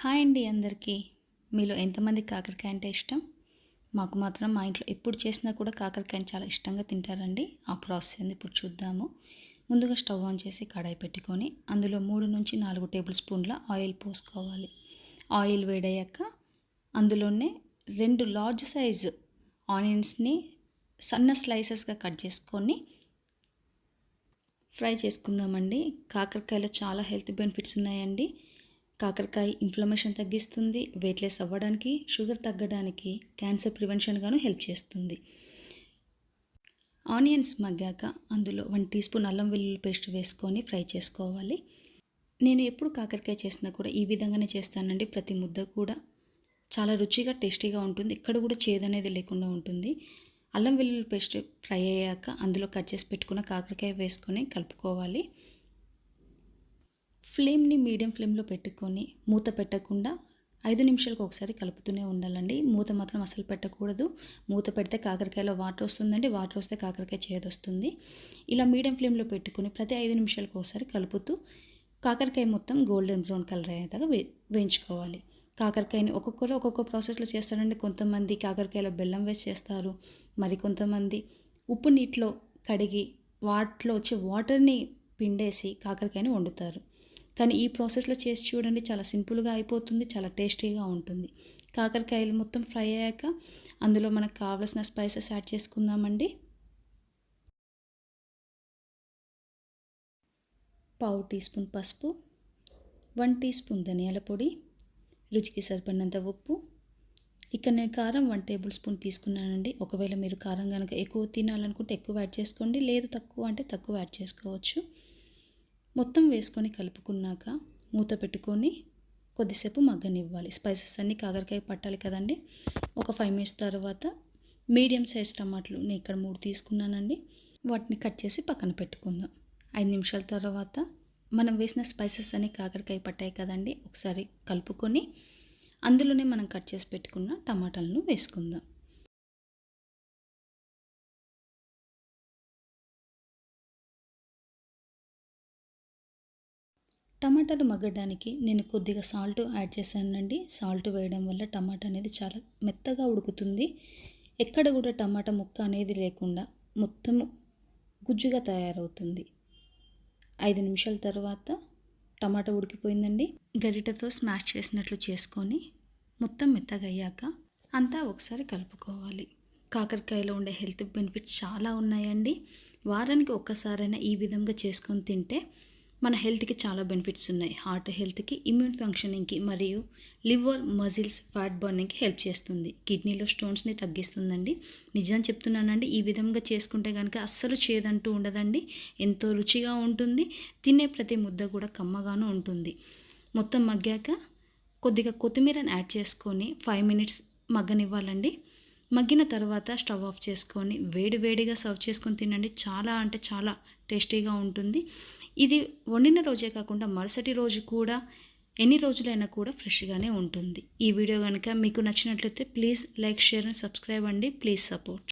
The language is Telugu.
హాయ్ అండి అందరికీ. మీలో ఎంతమంది కాకరకాయ అంటే ఇష్టం? మాకు మాత్రం మా ఇంట్లో ఎప్పుడు చేసినా కూడా కాకరకాయని చాలా ఇష్టంగా తింటారండి. ఆ ప్రాసెస్ ఏంది ఇప్పుడు చూద్దాము. ముందుగా స్టవ్ ఆన్ చేసి కడాయి పెట్టుకొని అందులో 3-4 టేబుల్ స్పూన్ల ఆయిల్ పోసుకోవాలి. ఆయిల్ వేడయ్యాక అందులోనే 2 లార్జ్ సైజు ఆనియన్స్ని సన్న స్లైసెస్గా కట్ చేసుకొని ఫ్రై చేసుకుందామండి. కాకరకాయలో చాలా హెల్త్ బెనిఫిట్స్ ఉన్నాయండి. కాకరకాయ ఇన్ఫ్లమేషన్ తగ్గిస్తుంది, వెయిట్ లెస్ అవ్వడానికి, షుగర్ తగ్గడానికి, క్యాన్సర్ ప్రివెన్షన్గాను హెల్ప్ చేస్తుంది. ఆనియన్స్ మగ్గాక అందులో 1 టీ స్పూన్ అల్లం వెల్లుల్లి పేస్ట్ వేసుకొని ఫ్రై చేసుకోవాలి. నేను ఎప్పుడు కాకరకాయ చేసినా కూడా ఈ విధంగానే చేస్తానండి. ప్రతి ముద్ద కూడా చాలా రుచిగా టేస్టీగా ఉంటుంది. ఎక్కడ కూడా చేదనేది లేకుండా ఉంటుంది. అల్లం వెల్లుల్లి పేస్ట్ ఫ్రై అయ్యాక అందులో కట్ చేసి పెట్టుకున్న కాకరకాయ వేసుకొని కలుపుకోవాలి. ఫ్లేమ్ని మీడియం ఫ్లేమ్లో పెట్టుకొని మూత పెట్టకుండా 5 నిమిషాలకు ఒకసారి కలుపుతూనే ఉండాలండి. మూత మాత్రం అసలు పెట్టకూడదు. మూత పెడితే కాకరకాయలో వాటర్ వస్తుందండి. వాటర్ వస్తే కాకరకాయ చేదొస్తుంది. ఇలా మీడియం ఫ్లేమ్లో పెట్టుకొని ప్రతి 5 నిమిషాలకు ఒకసారి కలుపుతూ కాకరకాయ మొత్తం గోల్డెన్ బ్రౌన్ కలర్ అయ్యేదాకా వేయించుకోవాలి. కాకరకాయని ఒక్కొక్కరు ఒక్కొక్క ప్రాసెస్లో చేస్తారండి. కొంతమంది కాకరకాయలో బెల్లం వేసి చేస్తారు. మరి కొంతమంది ఉప్పు నీటిలో కడిగి వాటిలో వచ్చే వాటర్ని పిండేసి కాకరకాయని వండుతారు. కానీ ఈ ప్రాసెస్లో చేసి చూడండి, చాలా సింపుల్గా అయిపోతుంది, చాలా టేస్టీగా ఉంటుంది. కాకరకాయలు మొత్తం ఫ్రై అయ్యాక అందులో మనకు కావాల్సిన స్పైసెస్ యాడ్ చేసుకుందామండి. పావు టీ స్పూన్ పసుపు, 1 టీ స్పూన్ ధనియాల పొడి, రుచికి సరిపడినంత ఉప్పు. ఇక్కడ నేను కారం 1 టేబుల్ స్పూన్ తీసుకున్నానండి. ఒకవేళ మీరు కారం కనుక ఎక్కువ తినాలనుకుంటే ఎక్కువ యాడ్ చేసుకోండి, లేదు తక్కువ అంటే తక్కువ యాడ్ చేసుకోవచ్చు. మొత్తం వేసుకొని కలుపుకున్నాక మూత పెట్టుకొని కొద్దిసేపు మగ్గనివ్వాలి. స్పైసెస్ అన్నీ కాకరకాయ పట్టాలి కదండి. ఒక 5 మినిట్స్ తర్వాత మీడియం సైజ్ టమాటాలు నేను ఇక్కడ 3 తీసుకున్నానండి. వాటిని కట్ చేసి పక్కన పెట్టుకుందాం. 5 నిమిషాల తర్వాత మనం వేసిన స్పైసెస్ అన్నీ కాకరకాయ పట్టాయి కదండి. ఒకసారి కలుపుకొని అందులోనే మనం కట్ చేసి పెట్టుకున్న టమాటాలను వేసుకుందాం. టమాటాలు మగ్గడానికి నేను కొద్దిగా సాల్ట్ యాడ్ చేశానండి. సాల్ట్ వేయడం వల్ల టమాటా అనేది చాలా మెత్తగా ఉడుకుతుంది. ఎక్కడ కూడా టమాటా ముక్క అనేది లేకుండా మొత్తము గుజ్జుగా తయారవుతుంది. 5 నిమిషాల తర్వాత టమాటా ఉడికిపోయిందండి. గరిటెతో స్మాష్ చేసినట్లు చేసుకొని మొత్తం మెత్తగా అయ్యాక అంతా ఒకసారి కలుపుకోవాలి. కాకరకాయలో ఉండే హెల్త్ బెనిఫిట్స్ చాలా ఉన్నాయండి. వారానికి ఒక్కసారైనా ఈ విధంగా చేసుకొని తింటే మన హెల్త్కి చాలా బెనిఫిట్స్ ఉన్నాయి. హార్ట్ హెల్త్కి, ఇమ్యూన్ ఫంక్షనింగ్కి మరియు లివర్, మజిల్స్, ఫ్యాట్ బర్నింగ్కి హెల్ప్ చేస్తుంది. కిడ్నీలో స్టోన్స్ని తగ్గిస్తుందండి. నిజం చెప్తున్నానండి, ఈ విధంగా చేసుకుంటే కనుక అస్సలు చేదంటూ ఉండదండి. ఎంతో రుచిగా ఉంటుంది. తినే ప్రతి ముద్ద కూడా కమ్మగాను ఉంటుంది. మొత్తం మగ్గాక కొద్దిగా కొత్తిమీరని యాడ్ చేసుకొని 5 మినిట్స్ మగ్గనివ్వాలండి. మగ్గిన తర్వాత స్టవ్ ఆఫ్ చేసుకొని వేడివేడిగా సర్వ్ చేసుకొని తినండి. చాలా అంటే చాలా టేస్టీగా ఉంటుంది. ఇది వండిన రోజే కాకుండా మరుసటి రోజు కూడా ఎన్ని రోజులైనా కూడా ఫ్రెష్గానే ఉంటుంది. ఈ వీడియో కనుక మీకు నచ్చినట్లయితే please like, share and subscribe అండి. Please support.